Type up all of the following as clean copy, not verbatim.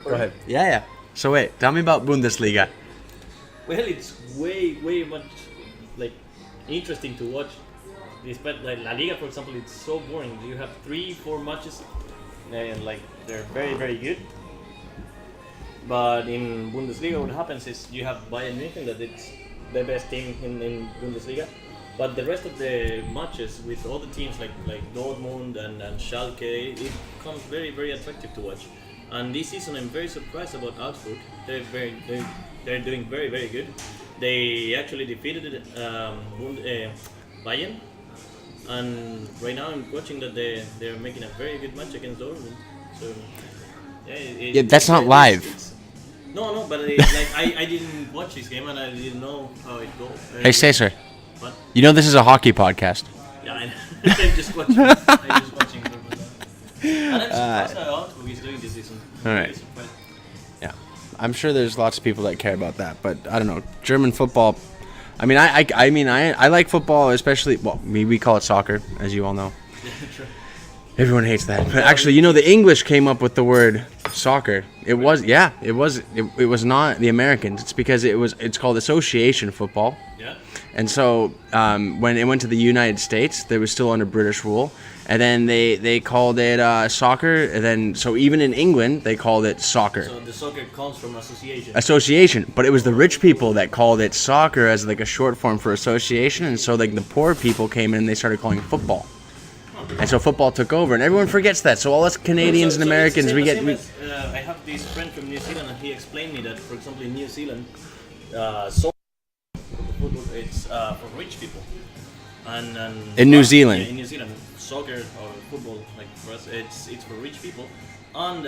Go ahead. Yeah. So wait, tell me about Bundesliga. Well, it's way much like interesting to watch. Despite like La Liga, for example, it's so boring. You have 3-4 matches, and like they're very good. But in Bundesliga, what happens is you have Bayern München, that it's the best team in Bundesliga. But the rest of the matches with all the teams like Dortmund and Schalke, it becomes very attractive to watch. And this season, I'm very surprised about Augsburg. They're doing very good. They actually defeated Bayern, and right now I'm watching that they're making a very good match against Dortmund. So Yeah, that's not live. No, but I didn't watch this game and I didn't know how it goes. Hey, Cesar. What? You know this is a hockey podcast. Yeah, I know. I'm just watching. I'm just watching. And I'm surprised how Augsburg is doing this season. All right. Yeah, I'm sure there's lots of people that care about that, but I don't know. German football. I mean, I like football, especially. Well, we call it soccer, as you all know. True. Everyone hates that, but actually, the English came up with the word soccer. It was not the Americans. It's because it's called association football. Yeah. And so when it went to the United States, they was still under British rule, and then they called it soccer. And then so even in England, they called it soccer. So the soccer comes from association. Association, but it was the rich people that called it soccer as like a short form for association, and so like the poor people came in and they started calling it football. And so football took over, and everyone forgets that. So all us Canadians and Americans, we get. I have this friend from New Zealand, and he explained me that, for example, in New Zealand, soccer it's for rich people. And in New Zealand. Yeah, in New Zealand, soccer or football, like for us, it's for rich people. And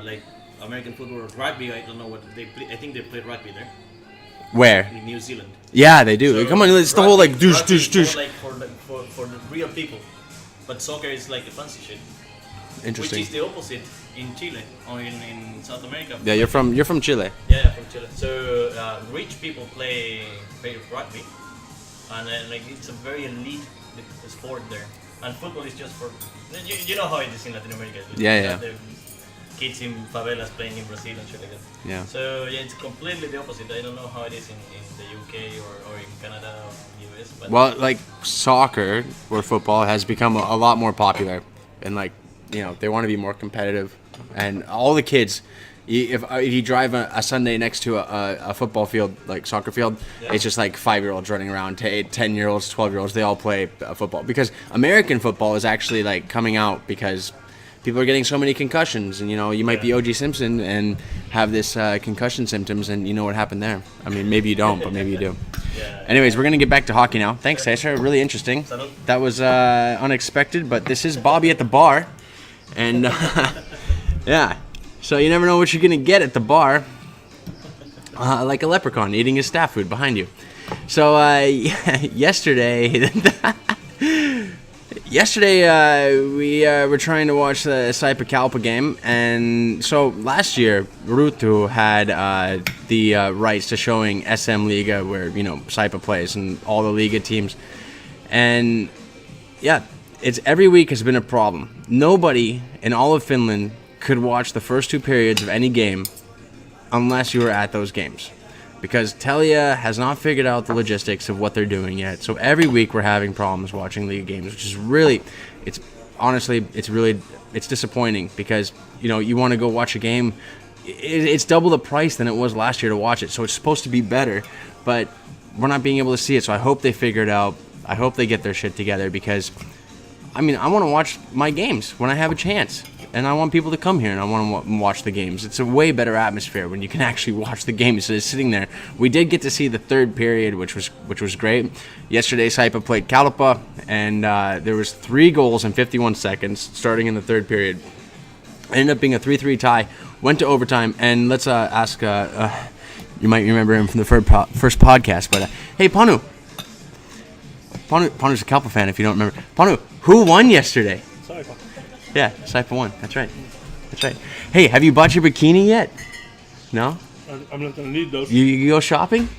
like American football or rugby, I don't know what they play. I think they play rugby there. Where? In New Zealand. Yeah, they do. So come on, it's the whole like douche. Like for the real people. But soccer is like the fancy shit. Interesting. Which is the opposite in Chile or in South America. Yeah, you're from Chile. Yeah, from Chile. So rich people play rugby, and like it's a very elite sport there. And football is just for you know how it is in Latin America. Yeah. The kids in favelas playing in Brazil and shit like that. Yeah. So yeah, it's completely the opposite. I don't know how it is in the UK or in Canada or US. But Well, like soccer or football has become a lot more popular, and like they want to be more competitive, and all the kids. If you drive a Sunday next to a football field, like soccer field, it's just like 5-year-olds running around, 10-year-olds, 12-year-olds, they all play football. Because American football is actually like coming out because people are getting so many concussions, and you might be O.J. Simpson and have this concussion symptoms, and you know what happened there. I mean, maybe you don't, but maybe you do. Yeah. Anyways, we're gonna get back to hockey now. Thanks, Cesar. Really interesting. That was unexpected, but this is Bobby at the bar, and yeah. So you never know what you're gonna get at the bar, like a leprechaun eating his staff food behind you. So yesterday we were trying to watch the SaiPa Kalpa game, and so last year Ruutu had the rights to showing SM Liiga, where SaiPa plays and all the Liiga teams, and yeah, it's every week has been a problem. Nobody in all of Finland could watch the first 2 periods of any game unless you were at those games, because Telia has not figured out the logistics of what they're doing yet. So every week we're having problems watching Liiga games, which is really, it's disappointing, because you want to go watch a game, it's double the price than it was last year to watch it, so it's supposed to be better, but we're not being able to see it. So I hope they figure it out. I hope they get their shit together, because I want to watch my games when I have a chance. And I want people to come here, and I want to watch the games. It's a way better atmosphere when you can actually watch the games. So sitting there, we did get to see the third period, which was great. Yesterday, SaiPa played Kalpa, and there was 3 goals in 51 seconds starting in the third period. It ended up being a 3-3 tie. Went to overtime, and let's ask. You might remember him from the first podcast, but hey, Panu. Panu's a Kalpa fan. If you don't remember, Panu, who won yesterday? SaiPa. Yeah, SaiPa won. That's right. Hey, have you bought your bikini yet? No? I'm not going to need those. You go shopping?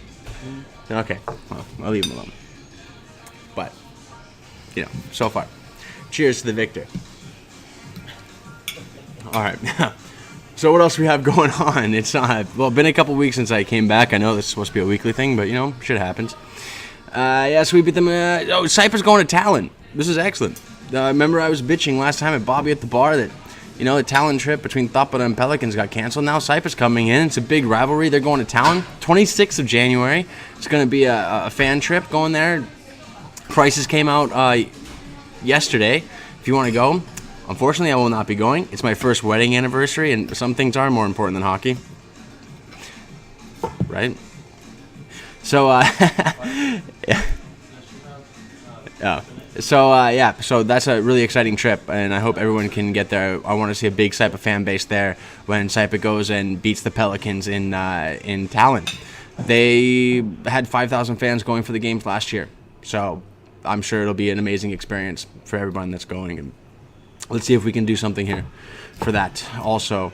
Okay. Well, I'll leave them alone. But, so far. Cheers to the victor. All right. So what else we have going on? It's been a couple weeks since I came back. I know this is supposed to be a weekly thing, but shit happens. So we beat them. SaiPa's going to Tallinn. This is excellent. Remember I was bitching last time at Bobby at the bar that the Tallinn trip between Tappara and Pelicans got canceled. Now SaiPa's coming in. It's a big rivalry. They're going to Tallinn. 26th of January. It's going to be a fan trip going there. Prices came out yesterday. If you want to go. Unfortunately, I will not be going. It's my first wedding anniversary, and some things are more important than hockey. Right? So, So that's a really exciting trip, and I hope everyone can get there. I want to see a big SaiPa fan base there when SaiPa goes and beats the Pelicans in Tallinn. They had 5,000 fans going for the games last year, so I'm sure it'll be an amazing experience for everyone that's going. And let's see if we can do something here for that also.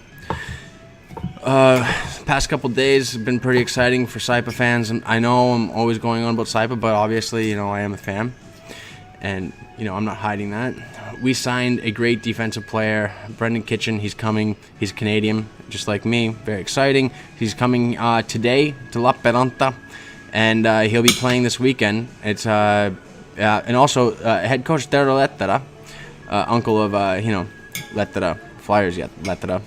Past couple days have been pretty exciting for SaiPa fans, and I know I'm always going on about SaiPa, but obviously, I am a fan, and, I'm not hiding that. We signed a great defensive player, Brendan Kitchen. He's coming. He's Canadian, just like me. Very exciting. He's coming today to Lappeenranta, and he'll be playing this weekend. It's and also head coach Tero Lettera, uncle of Lettera Flyers. Yeah, Lettera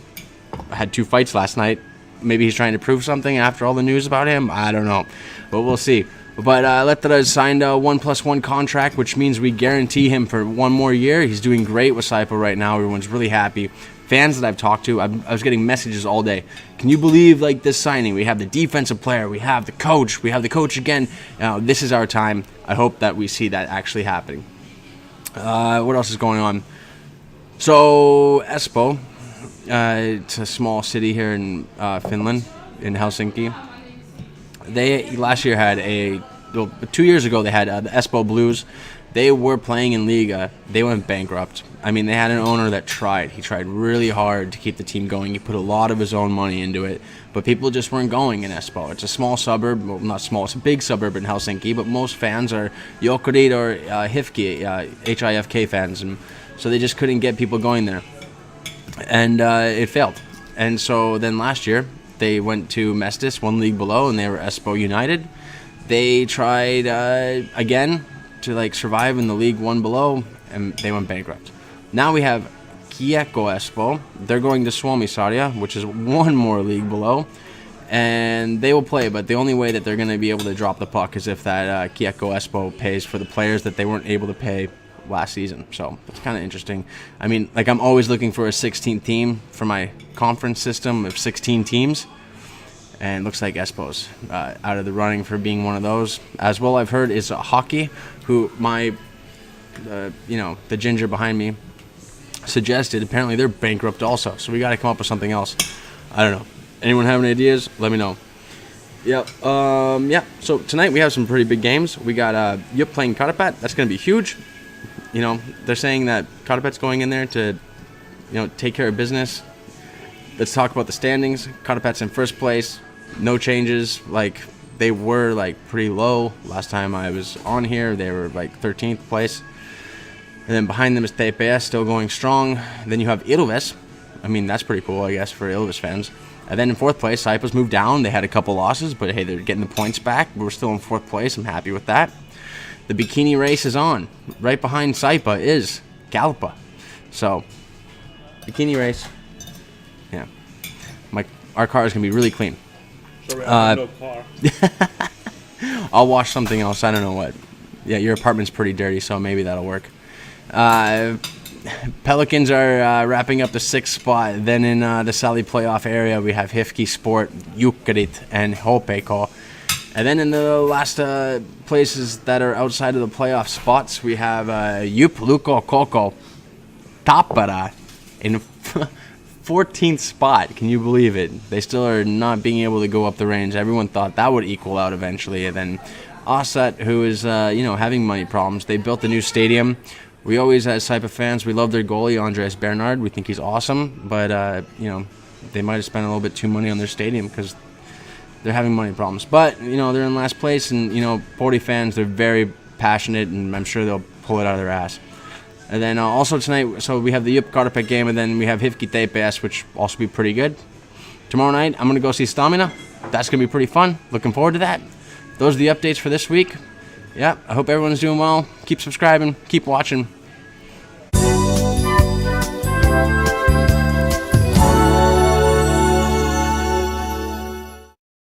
had 2 fights last night. Maybe he's trying to prove something after all the news about him. I don't know, but we'll see. But Lettera has signed a 1+1 contract, which means we guarantee him for 1 more year. He's doing great with SaiPa right now. Everyone's really happy. Fans that I've talked to, I was getting messages all day. Can you believe this signing? We have the defensive player. We have the coach. We have the coach again. This is our time. I hope that we see that actually happening. What else is going on? So Espoo, it's a small city here in Finland, in Helsinki. They last year had 2 years ago they had the Espoo Blues. They were playing in Liiga. They went bankrupt. I mean, they had an owner that tried. He tried really hard to keep the team going. He put a lot of his own money into it, but people just weren't going in Espoo. It's a small suburb. Well, not small. It's a big suburb in Helsinki, but most fans are Jokerit or HIFK fans, and so they just couldn't get people going there, and it failed. And so then last year, they went to Mestis, 1 league below, and they were Espoo United. They tried again to survive in the league 1 below, and they went bankrupt. Now we have Kiekko Espoo. They're going to Suomisarja, which is 1 more league below, and they will play. But the only way that they're going to be able to drop the puck is if that Kiekko Espoo pays for the players that they weren't able to pay last season. So it's kind of interesting. I mean, I'm always looking for a 16th team for my conference system of 16 teams, and it looks like Espoo's out of the running for being one of those. As well, I've heard is hockey, who the ginger behind me suggested. Apparently they're bankrupt also, so we got to come up with something else. I don't know. Anyone have any ideas? Let me know. Yep. So tonight we have some pretty big games. We got Yup playing Karapat. That's going to be huge. They're saying that Karapat's going in there to, take care of business. Let's talk about the standings. Karapat's in first place. No changes. They were pretty low last time I was on here. They were 13th place. And then behind them is TPS, still going strong. Then you have Ilves. I mean, that's pretty cool, I guess, for Ilves fans. And then in 4th place, SaiPa's moved down. They had a couple losses, but hey, they're getting the points back. We're still in 4th place. I'm happy with that. The bikini race is on. Right behind SaiPa is Kalpa. So, bikini race. Yeah. Our car is going to be really clean. Sorry, I have no car. I'll wash something else. I don't know what. Yeah, your apartment's pretty dirty, so maybe that'll work. Pelicans are wrapping up the 6th spot. Then in the Sally playoff area, we have HIFK Sport, Jukurit, and HPK. And then in the last places that are outside of the playoff spots, we have Jup, Luko, Koko, Tappara in 14th spot. Can you believe it? They still are not being able to go up the range. Everyone thought that would equal out eventually. And then Asat, who is having money problems. They built a new stadium. We always, as SaiPa fans, we love their goalie, Andres Bernard. We think he's awesome. But, they might have spent a little bit too money on their stadium because they're having money problems. But, they're in last place. And, Pori fans, they're very passionate. And I'm sure they'll pull it out of their ass. And then also tonight, so we have the Jupp Karpet game, and then we have Hifki TPS, which will also be pretty good. Tomorrow night, I'm going to go see Stamina. That's going to be pretty fun. Looking forward to that. Those are the updates for this week. Yeah, I hope everyone's doing well. Keep subscribing. Keep watching.